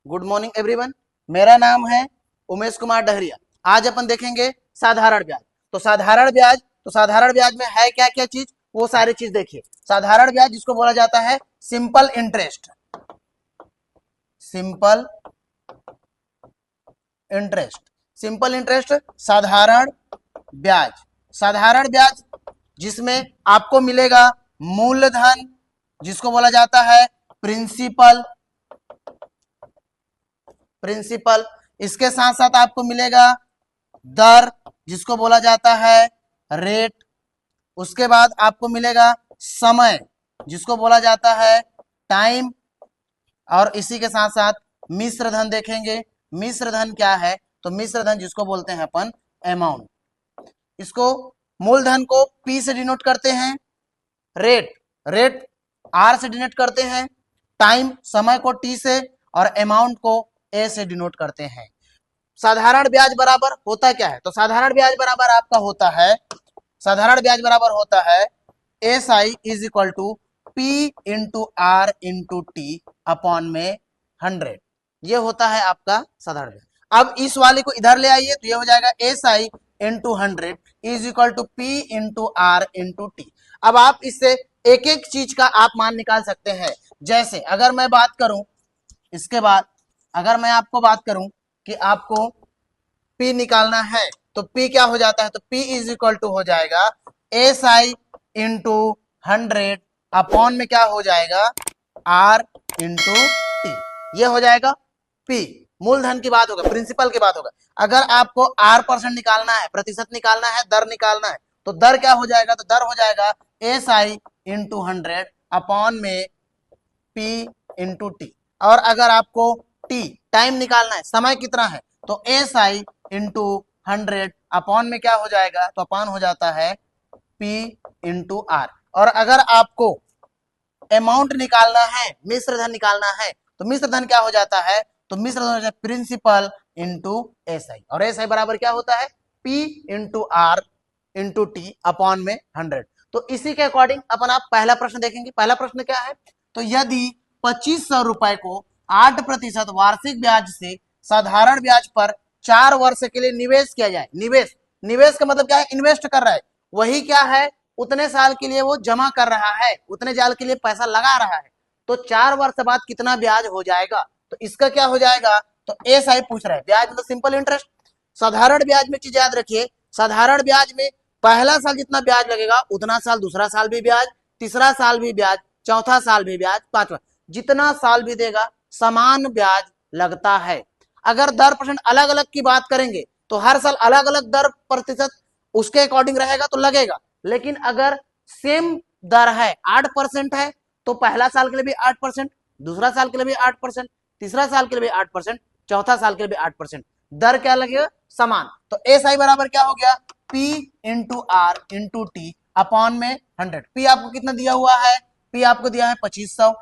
Good morning everyone. मेरा नाम है उमेश कुमार डहरिया। आज अपन देखेंगे साधारण ब्याज। तो साधारण ब्याज में है क्या क्या चीज, वो सारी चीज देखिए। साधारण ब्याज जिसको बोला जाता है simple interest. Simple interest, simple interest साधारण ब्याज। साधारण ब्याज जिसमें आपको मिलेगा मूलधन, जिसको बोला जाता है प्रिंसिपल। प्रिंसिपल इसके साथ साथ आपको मिलेगा दर, जिसको बोला जाता है रेट। उसके बाद आपको मिलेगा समय, जिसको बोला जाता है टाइम। और इसी के साथ साथ मिश्र धन देखेंगे। मिश्र धन क्या है, तो मिश्र धन जिसको बोलते हैं अपन अमाउंट। इसको मूलधन को P से डिनोट करते हैं, रेट R से डिनोट करते हैं, टाइम समय को T से, और अमाउंट को A से डिनोट करते हैं। साधारण ब्याज बराबर होता क्या है, तो साधारण ब्याज बराबर आपका होता है, साधारण ब्याज बराबर होता है SI is equal to P into R into T upon में 100। ये होता है आपका साधारण ब्याज। अब इस वाले को इधर ले आइए तो ये हो जाएगा SI into 100 is equal to P into R into T. अब आप इससे एक एक चीज का आप मान निकाल सकते हैं। जैसे अगर मैं बात करूं, इसके बाद अगर मैं आपको बात करूं कि आपको P निकालना है, तो P क्या हो जाता है, तो P इज इक्वल टू हो जाएगा SI इंटू 100 अपॉन में क्या हो जाएगा R इंटू टी। ये हो जाएगा P। मूलधन की बात होगा, प्रिंसिपल की बात होगा। अगर आपको R% निकालना है, प्रतिशत निकालना है, दर निकालना है, तो दर क्या हो जाएगा, तो दर हो जाएगा SI इंटू 100 अपॉन में P इंटू टी। और अगर आपको T टाइम निकालना है, समय कितना है, तो SI इंटू 100 अपॉन में क्या हो जाएगा, तो अपॉन हो जाता है P इंटू R। और अगर आपको अमाउंट निकालना है, मिश्र धन निकालना है, तो मिश्र धन क्या हो जाता है, तो मिश्र धन हो जाता है प्रिंसिपल इंटू SI। और SI बराबर क्या होता है, P into R into T upon में 100। तो इसी के अकॉर्डिंग अपन आप पहला प्रश्न देखेंगे। पहला प्रश्न क्या है, तो यदि 2500 रुपए को 8% वार्षिक ब्याज से साधारण ब्याज पर 4 वर्ष के लिए निवेश किया जाए। निवेश का मतलब क्या है, इन्वेस्ट कर रहा है, वही क्या है, उतने साल के लिए वो जमा कर रहा है, उतने साल के लिए पैसा लगा रहा है, तो 4 वर्ष बाद कितना ब्याज हो जाएगा, तो इसका क्या हो जाएगा, तो SI पूछ रहा है। ब्याज मतलब सिंपल इंटरेस्ट। साधारण ब्याज में चीज याद रखिए, साधारण ब्याज में पहला साल जितना ब्याज लगेगा उतना साल दूसरा साल भी ब्याज, तीसरा साल भी ब्याज, चौथा साल भी ब्याज, पांचवा, जितना साल भी देगा समान ब्याज लगता है। अगर दर परसेंट अलग अलग की बात करेंगे तो हर साल अलग अलग दर प्रतिशत उसके अकॉर्डिंग रहेगा तो लगेगा। लेकिन अगर सेम दर है, 8% है, तो पहला साल के लिए भी 8%, दूसरा साल के लिए भी 8%, तीसरा साल के लिए भी 8%, चौथा साल के लिए भी 8%, दर क्या लगेगा, समान। तो SI बराबर क्या हो गया, P into R into T upon में 100। P आपको कितना दिया हुआ है, P आपको दिया है 2500,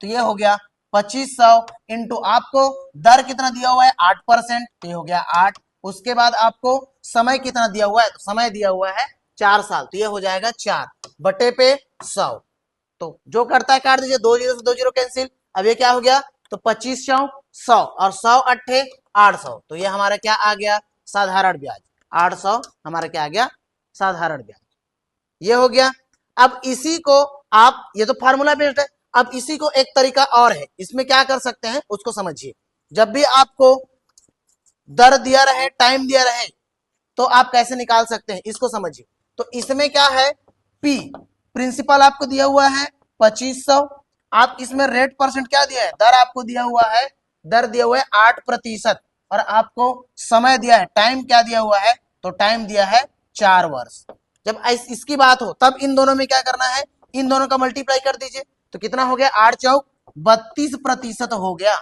तो ये हो गया 2500 इंटू आपको दर कितना दिया हुआ है 8%, तो ये हो गया 8। उसके बाद आपको समय कितना दिया हुआ है, तो समय दिया हुआ है 4 साल, तो ये हो जाएगा 4 बटे पे 100। तो जो करता है काट दीजिए, 2 जीरो से 2 जीरो कैंसिल। अब ये क्या हो गया, तो 2500 100 और 100 अट्ठे 800, तो ये हमारा क्या आ गया, साधारण ब्याज। 800 हमारा क्या आ गया, साधारण ब्याज। ये हो गया। अब इसी को आप, ये तो फार्मूला बेस्ड है, अब इसी को एक तरीका और है, इसमें क्या कर सकते हैं उसको समझिए। जब भी आपको दर दिया रहे, टाइम दिया रहे, तो आप कैसे निकाल सकते हैं इसको समझिए। तो इसमें क्या है, P प्रिंसिपल आपको दिया हुआ है 2500, आप इसमें रेट परसेंट क्या दिया है, दर आपको दिया हुआ है, दर दिया हुआ है 8%, और आपको समय दिया है, टाइम क्या दिया हुआ है, तो टाइम दिया है 4 वर्ष। जब इसकी बात हो तब इन दोनों में क्या करना है, इन दोनों का मल्टीप्लाई कर दीजिए, तो कितना हो गया, 8 चौक 32% हो गया,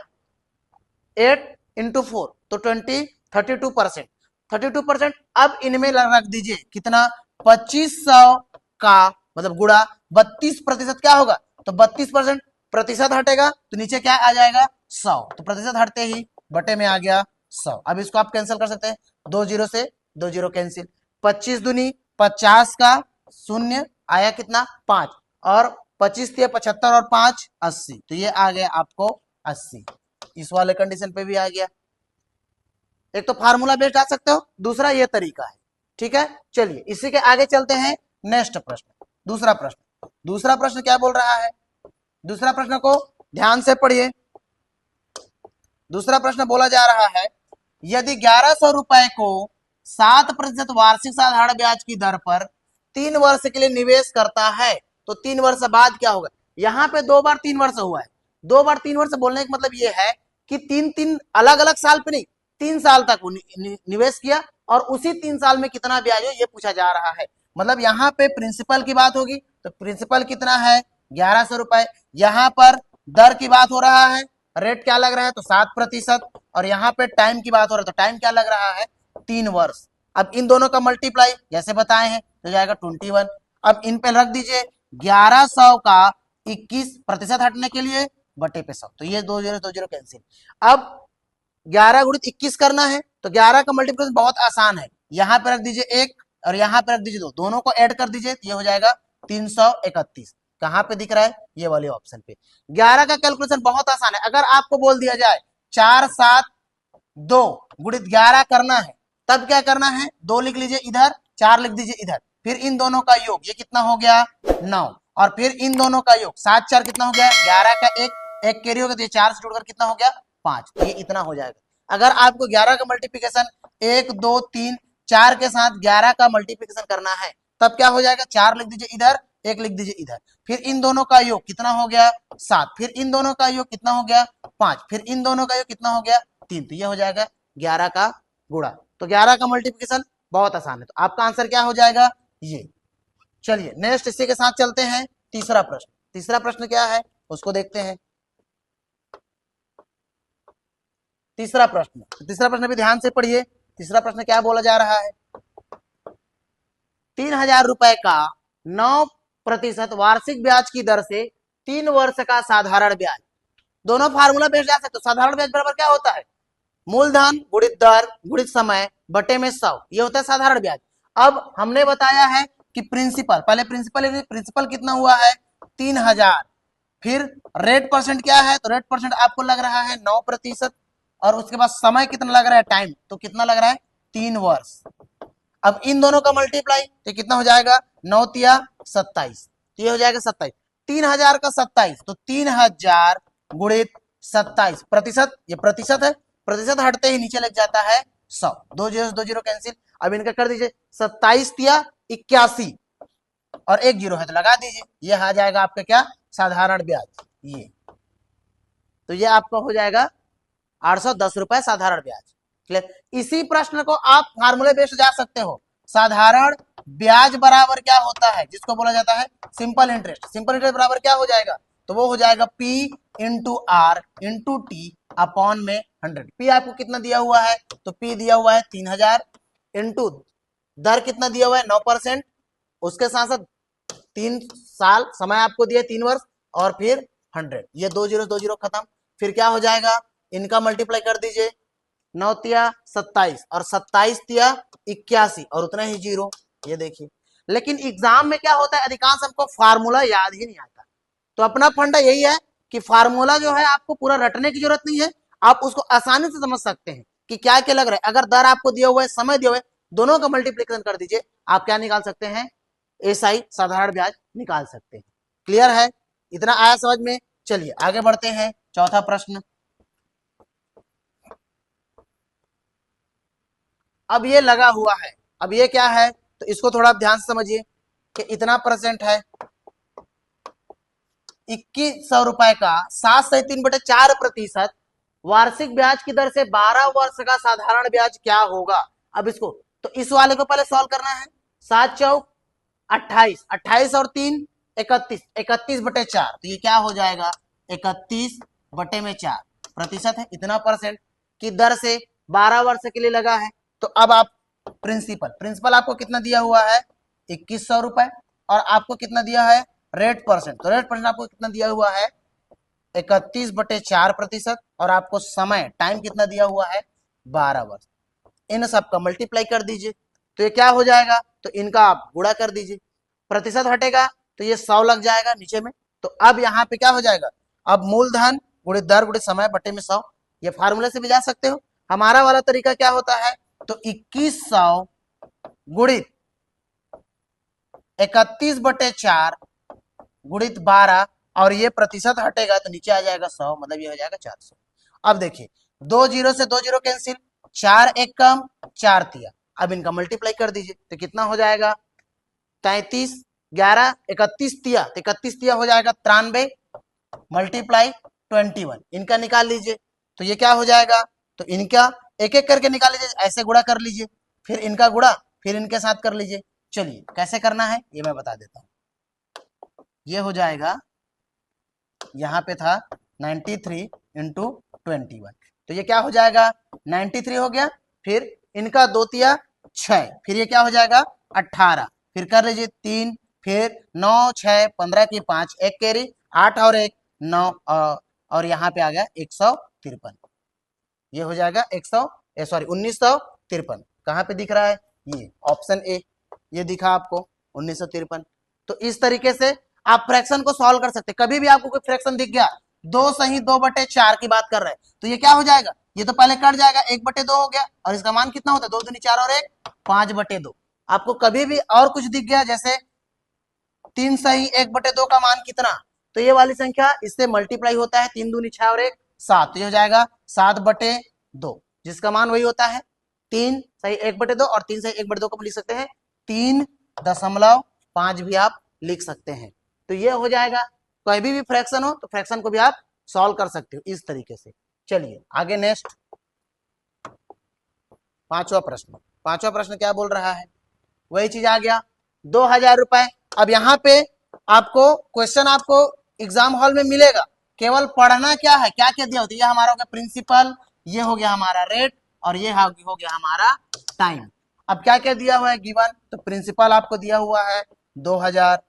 8 इंटू 4 तो 32%। 32%। अब इनमें रख दीजिए कितना, 2500 का मतलब गुणा 32% क्या होगा, तो 32% प्रतिशत हटेगा तो नीचे क्या आ जाएगा 100, तो प्रतिशत हटते ही बटे में आ गया 100। अब इसको आप कैंसिल कर सकते हैं, 2 जीरो से 2 जीरो कैंसिल, 25 दूनी 50 का शून्य आया कितना 5, और 25 थे 75 और 5 80, तो ये आ गया आपको 80। इस वाले कंडीशन पे भी आ गया। एक तो फार्मूला बेस्ड आ सकते हो, दूसरा ये तरीका है। ठीक है, चलिए इसी के आगे चलते हैं। नेक्स्ट प्रश्न, दूसरा प्रश्न क्या बोल रहा है? दूसरा प्रश्न को ध्यान से पढ़िए। दूसरा प्रश्न बोला जा रहा है, यदि 1100 रुपए को 7% वार्षिक साधारण ब्याज की दर पर 3 वर्ष के लिए निवेश करता है तो 3 वर्ष बाद क्या होगा? यहाँ पे 2 बार 3 वर्ष हुआ है। 2 बार 3 वर्ष बोलने का मतलब ये है कि 3 अलग अलग साल पे नहीं, 3 साल तक निवेश किया और उसी 3 साल में कितना ब्याज है ये पूछा जा रहा है। मतलब यहाँ पे प्रिंसिपल की बात होगी तो प्रिंसिपल कितना है? 1100 रुपए। यहाँ पर दर की बात हो रहा है, रेट क्या लग रहा है? तो 7%। और यहाँ पे टाइम की बात हो रहा है तो टाइम क्या लग रहा है? 3 वर्ष। अब इन दोनों का मल्टीप्लाई जैसे बताए हैं तो जाएगा 21। अब इन पे रख दीजिए 1100 का 21% हटने के लिए बटे पे 100, तो ये 2 0 2 0 कैंसिल। अब 11 गुणित 21 करना है तो 11 का मल्टीप्लिकेशन बहुत आसान है। यहाँ पे रख दीजिए 1 और यहाँ पे रख दीजिए 2, दोनों को ऐड कर दीजिए, ये हो जाएगा 331। कहाँ पे दिख रहा है? ये वाले ऑप्शन पे। 11 का कैलकुलेशन बहुत आसान है। अगर आपको बोल दिया जाए 4 7 2 गुणित 11 करना है तब क्या करना है? 2 लिख लीजिए इधर, 4 लिख दीजिए इधर, फिर इन दोनों का योग, ये कितना हो गया? 9, और फिर इन दोनों का योग 7 4 कितना हो गया? 11 का एक कैरी होगा तो ये 4 से जुड़कर कितना हो गया? 5, ये इतना हो जाएगा। अगर आपको 11 का मल्टीप्लिकेशन 1 2 3 4 के साथ 11 का मल्टीप्लिकेशन करना है तब क्या हो जाएगा? 4 लिख दीजिए इधर, 1 लिख दीजिए इधर, फिर इन दोनों का योग कितना हो गया? 7, फिर इन दोनों का योग कितना हो गया? 5, फिर इन दोनों का योग कितना हो गया? 3, तो ये हो जाएगा 11 का गुणा। तो 11 का मल्टीप्लिकेशन बहुत आसान है, तो आपका आंसर क्या हो जाएगा? ये। चलिए नेक्स्ट इसी के साथ चलते हैं तीसरा प्रश्न। तीसरा प्रश्न क्या है उसको देखते हैं। तीसरा प्रश्न भी ध्यान से पढ़िए। तीसरा प्रश्न क्या बोला जा रहा है? 3000 रुपए का 9% वार्षिक ब्याज की दर से 3 वर्ष का साधारण ब्याज। दोनों फार्मूला बेस्ड जा सकते। साधारण ब्याज बराबर क्या होता है? मूलधन गुणित दर गुणित समय बटे में 100, ये होता है साधारण ब्याज। अब हमने बताया है कि प्रिंसिपल, पहले प्रिंसिपल कितना हुआ है? 3000, फिर रेट परसेंट क्या है? तो रेट परसेंट आपको लग रहा है 9%, और उसके बाद समय कितना लग रहा है? टाइम, तो कितना लग रहा है? 3 वर्ष। अब इन दोनों का मल्टीप्लाई तो कितना हो जाएगा? 9 तिया 27, तो ये हो जाएगा 27। 3000 का 27, तो 3000 गुणित 27 प्रतिशत, ये प्रतिशत है, प्रतिशत हटते ही नीचे लग जाता है 100, 2 0 कैंसिल। अब इनका कर दीजिए 27 तिया 81 और 1 0 है तो लगा दीजिए, ये आ जाएगा आपका क्या? साधारण ब्याज। ये तो ये आपका हो जाएगा 810 रुपए साधारण ब्याज। क्लियर? इसी प्रश्न को आप फार्मूले बेस्ड जा सकते हो। साधारण ब्याज बराबर क्या होता है? जिसको बोला जाता है सिंपल इंटरेस्ट। सिंपल इंटरेस्ट बराबर क्या हो जाएगा? तो वो हो जाएगा P into R into T upon में 100। P आपको कितना दिया हुआ है? तो P दिया हुआ है 3000 इंटू दर कितना दिया हुआ है? 9%, उसके साथ साथ 3 साल समय आपको दिया 3 वर्ष, और फिर 100, ये 2 0 खत्म। फिर क्या हो जाएगा? इनका मल्टीप्लाई कर दीजिए, 9 तिया 27 और 27 तिया 81 और उतना ही 0, ये देखिए। लेकिन एग्जाम में क्या होता है? अधिकांश हमको फार्मूला याद ही नहीं आता। तो अपना फंडा यही है कि फार्मूला जो है आपको पूरा रटने की जरूरत नहीं है, आप उसको आसानी से समझ सकते हैं कि क्या क्या लग रहा है। अगर दर आपको दिया हुआ है, समय दिया हुआ है, दोनों का मल्टीप्लिकेशन कर दीजिए, आप क्या निकाल सकते हैं? एसआई साधारण ब्याज निकाल सकते हैं। क्लियर है? इतना आया समझ में? चलिए आगे बढ़ते हैं। चौथा प्रश्न। अब ये लगा हुआ है, अब ये क्या है? तो इसको थोड़ा ध्यान से समझिए कि इतना परसेंट है 2100 रुपए का 7 से 3/4% वार्षिक ब्याज की दर से 12 वर्ष का साधारण ब्याज क्या होगा? अब इसको तो इस वाले को पहले सॉल्व करना है। 7 चौक 28, 28 और 3 31, 31/4, तो ये क्या हो जाएगा? 31/4 प्रतिशत है, इतना परसेंट की दर से 12 वर्ष के लिए लगा है। तो अब आप प्रिंसिपल आपको कितना दिया हुआ है? 2100 रुपए, और आपको कितना दिया है? रेट परसेंट, तो रेट परसेंट आपको कितना दिया हुआ है? 31/4%, और आपको समय टाइम कितना दिया हुआ है? 12 वर्ष। इन सब का मल्टीप्लाई कर दीजिए, तो ये क्या हो जाएगा? तो इनका आप गुणा कर दीजिए, प्रतिशत हटेगा तो ये 100 लग जाएगा नीचे में। तो अब यहाँ पे क्या हो जाएगा? अब मूलधन गुणित दर गुणित समय बटे में 100, ये फार्मूले से भी जा सकते हो। हमारा वाला तरीका क्या होता है, तो 2100 गुणित 31/4 गुणित 12 और ये प्रतिशत हटेगा तो नीचे आ जाएगा 100, मतलब ये हो जाएगा 400। अब देखिए 2 जीरो से 2 जीरो कैंसिल, 4 एक कम 4 तिया, अब इनका मल्टीप्लाई कर दीजिए तो कितना हो जाएगा 33, 11 31 तिया, तो 31 तिया हो जाएगा 93 मल्टीप्लाई 21, इनका निकाल लीजिए तो ये क्या हो जाएगा, तो इनका एक एक करके निकाल लीजिए, ऐसे गुणा कर लीजिए, फिर इनका गुणा, फिर इनके साथ कर लीजिए। चलिए कैसे करना है ये मैं बता देता हूं। ये हो जाएगा, यहाँ पे था 93 इंटू 21, तो ये क्या हो जाएगा 93 हो गया, फिर इनका 2 तिया 6, फिर ये क्या हो जाएगा 18, फिर कर लीजिए 3, फिर 9 6 15 की 5 एक कैरी 8 और 1 9 और यहाँ पे आ गया 153, ये हो जाएगा 1953। कहाँ पे दिख रहा है, ये ऑप्शन ए, ये दिखा आपको 1953। तो इस तरीके से आप फ्रैक्शन को सॉल्व कर सकते हैं। कभी भी आपको कोई फ्रैक्शन दिख गया 2 सही 2/4 की बात कर रहे हैं तो ये क्या हो जाएगा, ये तो पहले कट जाएगा 1/2 हो गया, और इसका मान कितना होता है 2 दूनी 4 और 1 5/2। आपको कभी भी और कुछ दिख गया जैसे 3 सही 1/2 का मान कितना, तो ये वाली संख्या इससे मल्टीप्लाई होता है, 3 दूनी 6 और 1 7, तो ये हो जाएगा 7/2, जिसका मान वही होता है 3 सही 1/2, और 3 सही 1/2 को लिख सकते हैं 3.5 भी आप लिख सकते हैं। तो ये हो जाएगा, कोई भी फ्रैक्शन हो तो फ्रैक्शन को भी आप सॉल्व कर सकते हो इस तरीके से। चलिए आगे नेक्स्ट पांचवा प्रश्न क्या बोल रहा है, वही चीज आ गया 2000 रुपए। अब यहाँ पे आपको क्वेश्चन आपको एग्जाम हॉल में मिलेगा, केवल पढ़ना क्या है, क्या क्या दिया होता है, ये हमारा हो गया प्रिंसिपल, ये हो गया हमारा रेट, और ये हो गया हमारा टाइम। अब क्या क्या दिया हुआ है गिवन, तो प्रिंसिपल आपको दिया हुआ है 2000,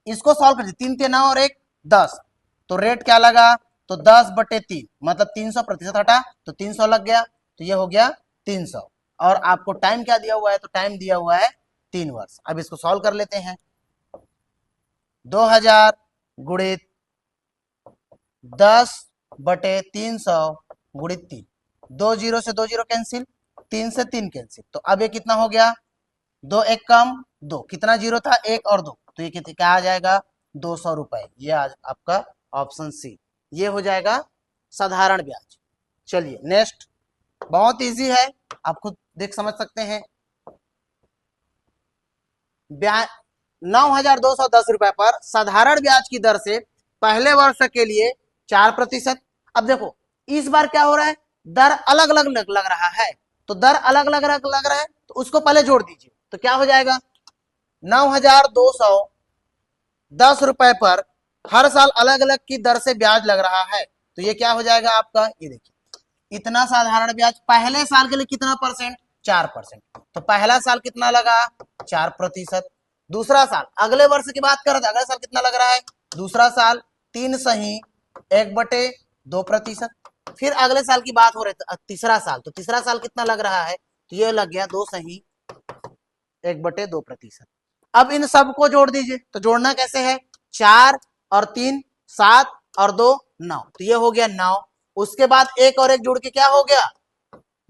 इसको सॉल्व कर दीजिए 3 3 9 और 1 10, तो रेट क्या लगा, तो 10/3 मतलब 300% हटा तो 300 लग गया, तो ये हो गया 300, और आपको टाइम क्या दिया हुआ है, तो टाइम दिया हुआ है 3 वर्ष। अब इसको सॉल्व कर लेते हैं, 2000 गुणित 10/300 गुणित 3, 2 जीरो से 2 जीरो कैंसिल, 3 से 3 कैंसिल, तो अब ये कितना हो गया 2 एक कम 2, कितना जीरो था 1 और 2, तो ये कितने क्या आ जाएगा 200 रुपए, ये आज आपका ऑप्शन सी, ये हो जाएगा साधारण ब्याज। चलिए नेक्स्ट, बहुत इजी है, आप खुद देख समझ सकते हैं। 9,210 रुपए पर साधारण ब्याज की दर से पहले वर्ष के लिए 4%। अब देखो इस बार क्या हो रहा है, दर अलग अलग लग रहा है, तो दर अलग अलग लग रहा है तो उसको पहले जोड़ दीजिए, तो क्या हो जाएगा 9,210 रुपए पर हर साल अलग अलग की दर से ब्याज लग रहा है, तो ये क्या हो जाएगा आपका, ये देखिए इतना साधारण ब्याज पहले साल के लिए कितना परसेंट 4%, तो पहला साल कितना लगा 4%, दूसरा साल अगले वर्ष की बात कर रहे थे, अगले साल कितना लग रहा है, दूसरा साल 3 सही 1/2%, फिर अगले साल की बात हो रही है तीसरा साल, तो तीसरा साल कितना लग रहा है, तो ये लग गया 2 सही 1/2%। अब इन सबको जोड़ दीजिए, तो जोड़ना कैसे है, 4 और 3 7 और 2 9, तो ये हो गया 9, उसके बाद 1 और 1 जोड़ के क्या हो गया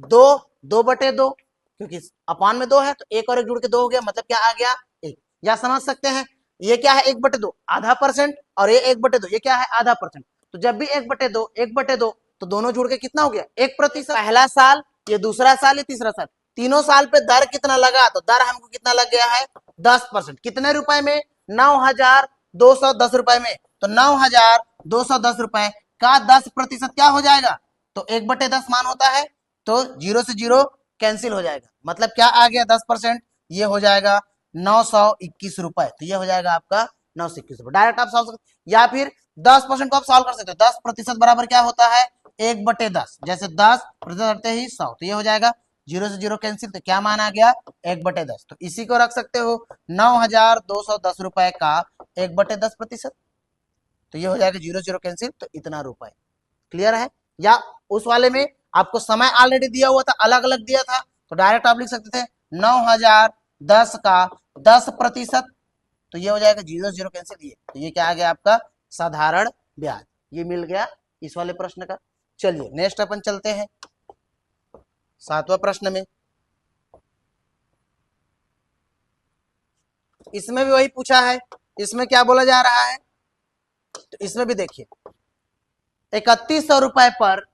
2 2/2, क्योंकि अपान में 2 है तो 1 और 1 जुड़ के 2 हो गया, मतलब क्या आ गया 1, या समझ सकते हैं ये क्या है 1/2 आधा %, और ये 1/2 ये क्या है आधा %, तो जब भी 1/2 तो दोनों जुड़ के कितना हो गया 1%। पहला साल, ये दूसरा साल, ये तीसरा साल, तीनों साल पे दर कितना लगा, तो दर हमको कितना लग गया है 10%, कितने रुपए में 9,210 रुपए में, तो 9,210 रुपए का 10% क्या हो जाएगा, तो 1/10 मान होता है, तो 0 से 0 कैंसिल हो जाएगा, मतलब क्या आ गया 10%, ये हो जाएगा 921 रुपए, तो ये हो जाएगा आपका 921 रुपए। डायरेक्ट आप सॉल्व सकते, या फिर 10% को आप सॉल्व कर सकते हो, 10% बराबर क्या होता है 1/10, जैसे 10% करते ही 100, तो ये हो जाएगा 0 से 0 कैंसिल, तो क्या मान आ गया 1/10, तो इसी को रख सकते हो 9,210 रुपए का 1/10%, तो ये हो जाएगा 0 0 कैंसिल, तो इतना रुपए। क्लियर है, या उस वाले में आपको समय ऑलरेडी दिया हुआ था, अलग अलग दिया था, तो डायरेक्ट आप लिख सकते थे 9,010 का 10%, तो ये हो जाएगा 0 0 कैंसिल, ये तो ये क्या आ गया आपका साधारण ब्याज, ये मिल गया इस वाले प्रश्न का। चलिए नेक्स्ट अपन चलते हैं 7वां प्रश्न में। इसमें भी वही पूछा है। इसमें क्या बोला जा रहा है, तो इसमें भी देखिए 3100 रुपए पर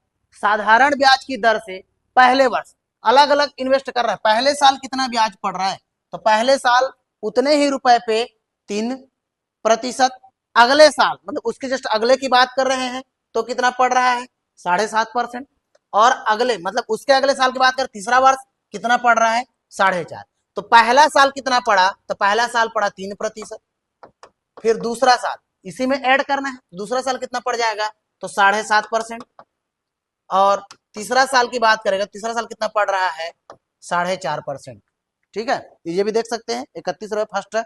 साधारण ब्याज की दर से पहले वर्ष अलग अलग इन्वेस्ट कर रहा है। पहले साल कितना ब्याज पड़ रहा है, तो पहले साल उतने ही रुपए पे 3%, अगले साल मतलब उसके जस्ट अगले की बात कर रहे हैं तो कितना पड़ रहा है 7.5%, और अगले मतलब उसके अगले साल की बात कर तीसरा वर्ष कितना पड़ रहा है 4.5%। तो पहला साल कितना पड़ा, तो पहला साल पड़ा 3%, फिर दूसरा साल इसी में ऐड करना है, दूसरा साल कितना पड़ जाएगा तो 7.5%, और तीसरा साल की बात करेगा तीसरा साल कितना पड़ रहा है 4.5%। ठीक है, ये भी देख सकते हैं 31 रुपए फर्स्ट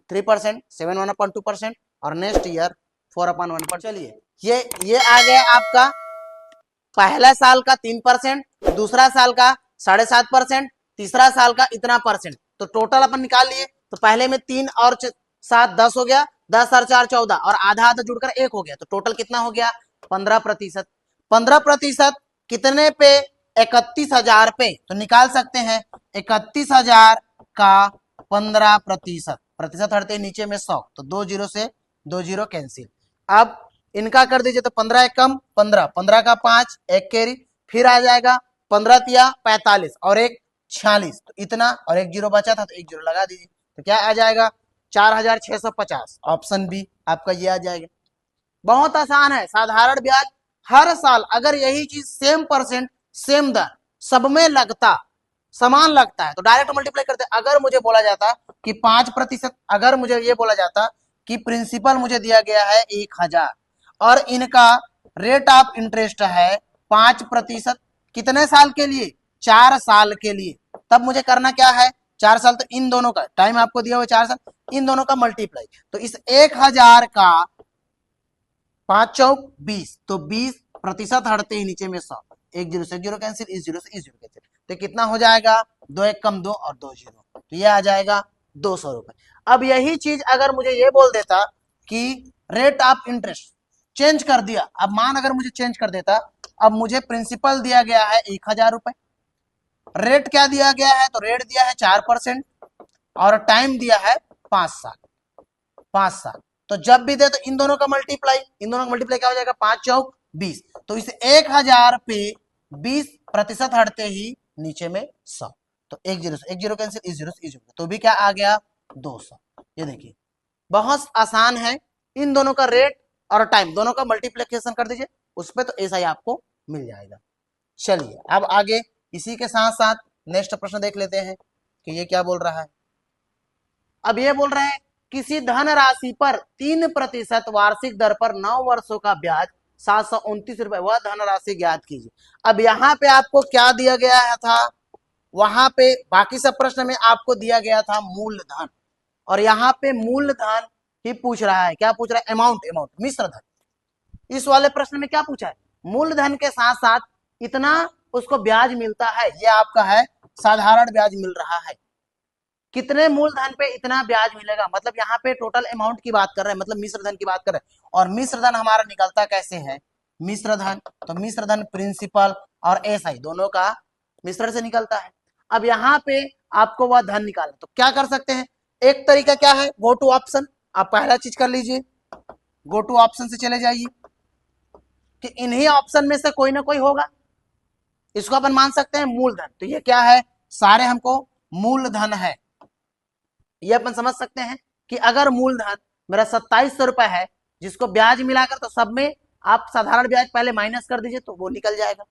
3%, 7.1/2%, और नेक्स्ट ईयर 4/1%। चलिए ये आ गया आपका पहला साल का 3%, दूसरा साल का 7.5%, तीसरा साल का इतना %। तो टोटल अपन निकाल लिए, तो पहले में 3 और 7 10 हो गया, 10 और 4 14, और आधा आधा जुड़कर 1 हो गया, तो टोटल कितना हो गया 15%। 15% कितने पे 31,000 पे, तो निकाल सकते हैं 31,000 का 15%, प्रतिशत हटते नीचे में 100, तो 2 जीरो से 2 जीरो कैंसिल। अब इनका कर दीजिए, तो 15 एक कम 15, 15 का 5 एक कैरी, फिर आ जाएगा 15 तिया 45 और एक 46, तो इतना, और एक जीरो बचा था तो एक जीरो लगा दीजिए, तो क्या आ जाएगा 4,650। ऑप्शन बी आपका ये आ जाएगा। बहुत आसान है, साधारण ब्याज हर साल अगर यही चीज सेम परसेंट सेम दर सब में लगता समान लगता है तो डायरेक्ट मल्टीप्लाई करते। अगर मुझे बोला जाता कि 5%, अगर मुझे ये बोला जाता कि प्रिंसिपल मुझे दिया गया है 1,000 और इनका रेट ऑफ इंटरेस्ट है 5%, कितने साल के लिए 4 साल के लिए, तब मुझे करना क्या है 4 साल, तो इन दोनों का टाइम आपको दिया हुआ 4 साल, इन दोनों का मल्टीप्लाई, तो इस 1,000 का 5 चौक 20, तो 20% हटते ही नीचे में 100, एक जीरो से जीरो कैंसिल, इस जीरो से इस जीरो कैंसिल, तो कितना हो जाएगा 2 एक कम 2 और 2 जीरो, तो ये आ जाएगा 200 रुपए। अब यही चीज अगर मुझे ये बोल देता कि रेट ऑफ इंटरेस्ट चेंज कर दिया, अब मान अगर मुझे चेंज कर देता, अब मुझे प्रिंसिपल दिया गया है 1,000 रुपए, रेट क्या दिया गया है, तो रेट दिया है 4% और टाइम दिया है 5 साल, 5 साल, तो जब भी दे तो इन दोनों का मल्टीप्लाई, इन दोनों का मल्टीप्लाई क्या हो जाएगा 5 चौक 20, तो इस 1,000 पे 20% हटते ही नीचे में 100, तो एक जीरो कैंसिल, इस जीरो से इस जीरो, तो भी क्या आ गया 200। ये देखिए बहुत आसान है, इन दोनों का रेट और टाइम दोनों का मल्टीप्लिकेशन कर दीजिए उस पर, तो ऐसा ही आपको मिल जाएगा। चलिए अब आगे इसी के साथ साथ नेक्स्ट प्रश्न देख लेते हैं कि ये क्या बोल रहा है। अब ये बोल रहे हैं किसी धन राशि पर 3% वार्षिक दर पर 9 वर्षों का ब्याज 729 रुपए, वह धनराशि ज्ञात कीजिए। अब यहाँ पे आपको क्या दिया गया था, वहां पे बाकी सब प्रश्न में आपको दिया गया था मूलधन, और यहाँ पे मूलधन ही पूछ रहा है, क्या पूछ रहा है अमाउंट मिश्र धन। इस वाले प्रश्न में क्या पूछा है, मूलधन के साथ साथ इतना उसको ब्याज मिलता है, ये आपका है साधारण ब्याज मिल रहा है, कितने मूलधन पे इतना ब्याज मिलेगा, मतलब यहाँ पे टोटल अमाउंट की बात कर रहे हैं, मतलब मिश्र धन की बात कर रहे हैं। और मिश्र धन हमारा निकलता कैसे है, मिश्र धन, तो मिश्र धन प्रिंसिपल और एसआई दोनों का मिश्रण से निकलता है। अब यहाँ पे आपको वह धन निकालना, तो क्या कर सकते हैं, एक तरीका क्या है, गो टू ऑप्शन, आप पहला चीज कर लीजिए, गो टू ऑप्शन से चले जाइए कि इन्हीं ऑप्शन में से कोई ना कोई होगा, इसको अपन मान सकते हैं मूलधन, तो ये क्या है सारे हमको मूलधन है, ये अपन समझ सकते हैं कि अगर मूलधन मेरा 2700 रुपए है, जिसको ब्याज मिलाकर तो सब में आप साधारण ब्याज पहले माइनस कर दीजिए तो वो निकल जाएगा,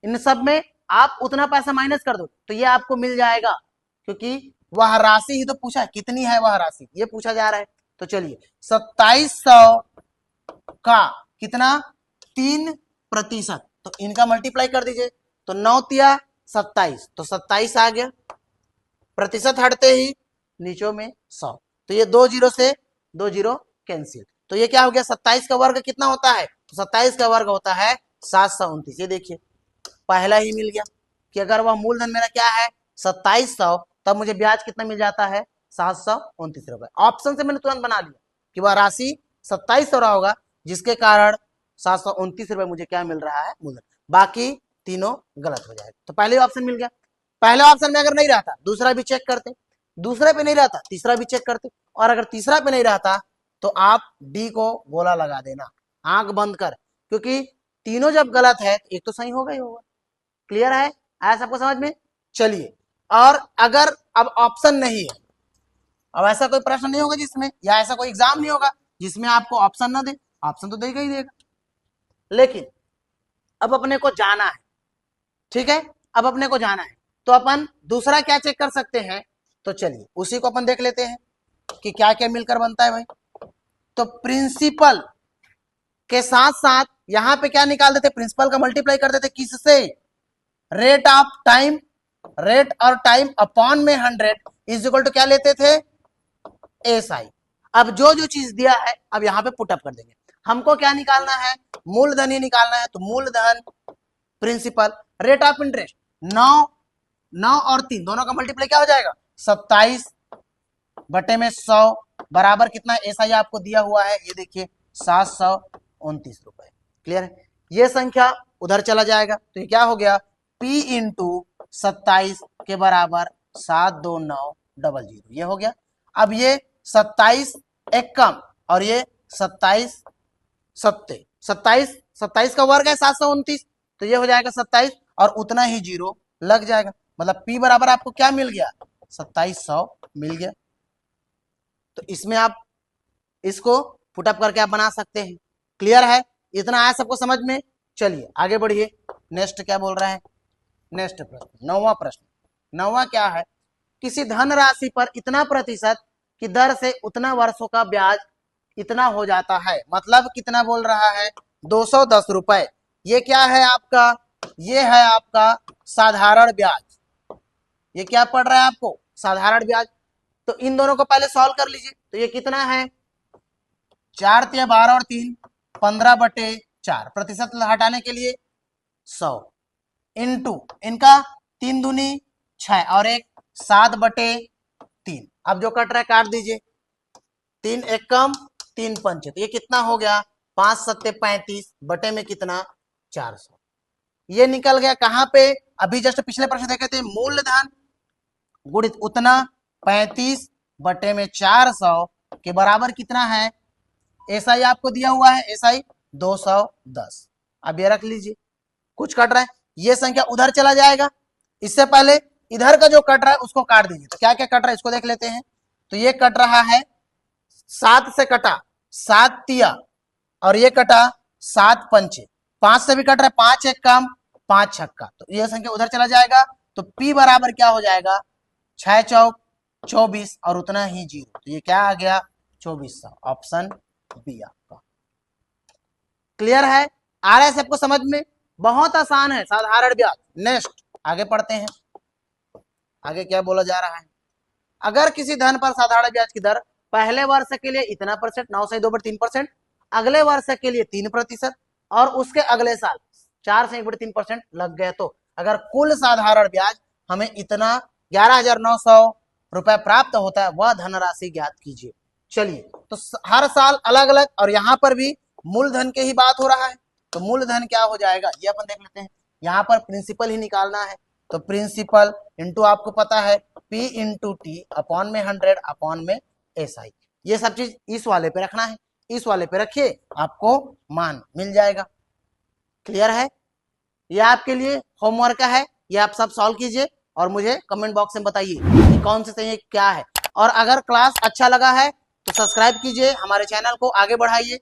इन सब में आप उतना पैसा माइनस कर दो तो ये आपको मिल जाएगा, क्योंकि वह राशि ही तो पूछा है, कितनी है वह राशि ये पूछा जा रहा है। तो चलिए 2700 का कितना 3%, तो इनका मल्टीप्लाई कर दीजिए, तो 9 तिया 27, तो 27 आ गया, प्रतिशत हटते ही नीचों में 100, तो ये 2 जीरो से 2 जीरो कैंसिल, तो ये क्या हो गया 27 का वर्ग कितना होता है, तो 27 का वर्ग होता है 729। ये देखिए पहला ही मिल गया कि अगर वह मूलधन मेरा क्या है 2700, तब मुझे ब्याज कितना मिल जाता है 729 रुपए। ऑप्शन से मैंने तुरंत बना लिया कि वह राशि 2700 रहा होगा, जिसके कारण ₹729 मुझे क्या मिल रहा है, मूलधन। बाकी तीनों गलत हो जाएगा। तो पहले ऑप्शन मिल गया। पहले ऑप्शन में अगर नहीं रहता दूसरा भी चेक करते, दूसरे पे नहीं रहता तीसरा भी चेक करते, और अगर तीसरा पे नहीं रहता तो आप डी को गोला लगा देना आंख बंद कर, क्योंकि तीनों जब गलत है एक तो सही होगा ही होगा। क्लियर है? आया सबको समझ में? चलिए, और अगर अब ऑप्शन नहीं है, अब ऐसा कोई प्रश्न नहीं होगा जिसमें, या ऐसा कोई एग्जाम नहीं होगा जिसमें आपको ऑप्शन ना दे, ऑप्शन तो देगा ही देगा, लेकिन अब अपने को जाना है, ठीक है, अब अपने को जाना है, तो अपन दूसरा क्या चेक कर सकते हैं, तो चलिए उसी को अपन देख लेते हैं कि क्या क्या मिलकर बनता है भाई। तो प्रिंसिपल के साथ साथ यहां पे क्या निकाल देते, प्रिंसिपल का मल्टीप्लाई कर देते किससे, रेट ऑफ टाइम, रेट और टाइम अपॉन में 100 इज इक्वल टू क्या लेते थे, एसआई। अब जो जो चीज दिया है अब यहां पे पुटअप कर देंगे। हमको क्या निकालना है, मूलधन ही निकालना है, तो मूलधन प्रिंसिपल रेट ऑफ इंटरेस्ट 9 और 3 दोनों का मल्टीप्लाई क्या हो जाएगा, 27/100 बराबर कितना, एसआई आपको दिया हुआ है ये देखिए 729 रुपए। क्लियर है? ये संख्या उधर चला जाएगा तो ये क्या हो गया, P इंटू 27 के बराबर 72900, ये हो गया। अब ये 27 एक कम और ये 27 का वर्ग है 729, तो ये हो जाएगा 27 और उतना ही जीरो लग जाएगा, मतलब P बराबर आपको क्या मिल गया, 2700 मिल गया। तो इसमें आप इसको पुटअप करके आप बना सकते हैं। क्लियर है? इतना आया सबको समझ में? चलिए आगे बढ़िए, नेक्स्ट क्या बोल रहा है, नेक्स्ट प्रश्न, नौवां प्रश्न। नौवां क्या है, किसी धन राशि पर इतना प्रतिशत की दर से उतना वर्षों का ब्याज इतना हो जाता है, मतलब कितना बोल रहा है, 210 रुपए। ये क्या है आपका, ये है आपका साधारण ब्याज, ये क्या पड़ रहा है आपको, साधारण ब्याज। तो इन दोनों को पहले सॉल्व कर लीजिए, तो ये कितना है, 4 × 12 और 3 15/4, प्रतिशत हटाने के लिए 100 इंटू इनका 3 दूनी 6 और 1 7/3। अब जो कट रहा है काट दीजिए, 3 एक कम 3 पंचे, तो ये कितना हो गया, 5 7 35 बटे में कितना 400। ये निकल गया कहां पे, अभी जस्ट पिछले प्रश्न देखे थे, मूलधन गुणित उतना 35/400 के बराबर कितना है, एसआई आपको दिया हुआ है, एसआई 210। अब ये रख लीजिए, कुछ कट रहा है, ये संख्या उधर चला जाएगा, इससे पहले इधर का जो कट रहा है उसको काट दीजिए। तो क्या क्या कट रहा है इसको देख लेते हैं। तो ये कट रहा है 7 से कटा 7 तिया और ये कटा 7 पंचे, 5 से भी कट रहा है, 5 एक कम 5 छक्का, तो ये संख्या उधर चला जाएगा। तो P बराबर क्या हो जाएगा, 6 चौक 24 और उतना ही जीरो, तो ये क्या आ गया 2400, ऑप्शन बी आपका। क्लियर है? आ रहा है सबको समझ में? बहुत आसान है साधारण ब्याज। नेक्स्ट आगे पढ़ते हैं, आगे क्या बोला जा रहा है, अगर किसी धन पर साधारण ब्याज की दर पहले वर्ष के लिए इतना परसेंट, 9 से 2/3%, अगले वर्ष के लिए 3% और उसके अगले साल 4 से 1/3% लग गए, तो अगर कुल साधारण ब्याज हमें इतना 11,900 रुपए प्राप्त होता है, वह धनराशि ज्ञात कीजिए। चलिए, तो हर साल अलग अलग, और यहाँ पर भी मूलधन के ही बात हो रहा है, तो मूलधन क्या हो जाएगा ये अपन देख लेते हैं। यहाँ पर प्रिंसिपल ही निकालना है, तो प्रिंसिपल इंटू आपको पता है P इंटू टी अपॉन में 100 अपॉन में SI, ये सब चीज इस वाले पे रखना है, इस वाले पे रखिए आपको मान मिल जाएगा। क्लियर है? ये आपके लिए होमवर्क है, ये आप सब सॉल्व कीजिए और मुझे कमेंट बॉक्स में बताइए कि कौन से सही क्या है। और अगर क्लास अच्छा लगा है तो सब्सक्राइब कीजिए, हमारे चैनल को आगे बढ़ाइए।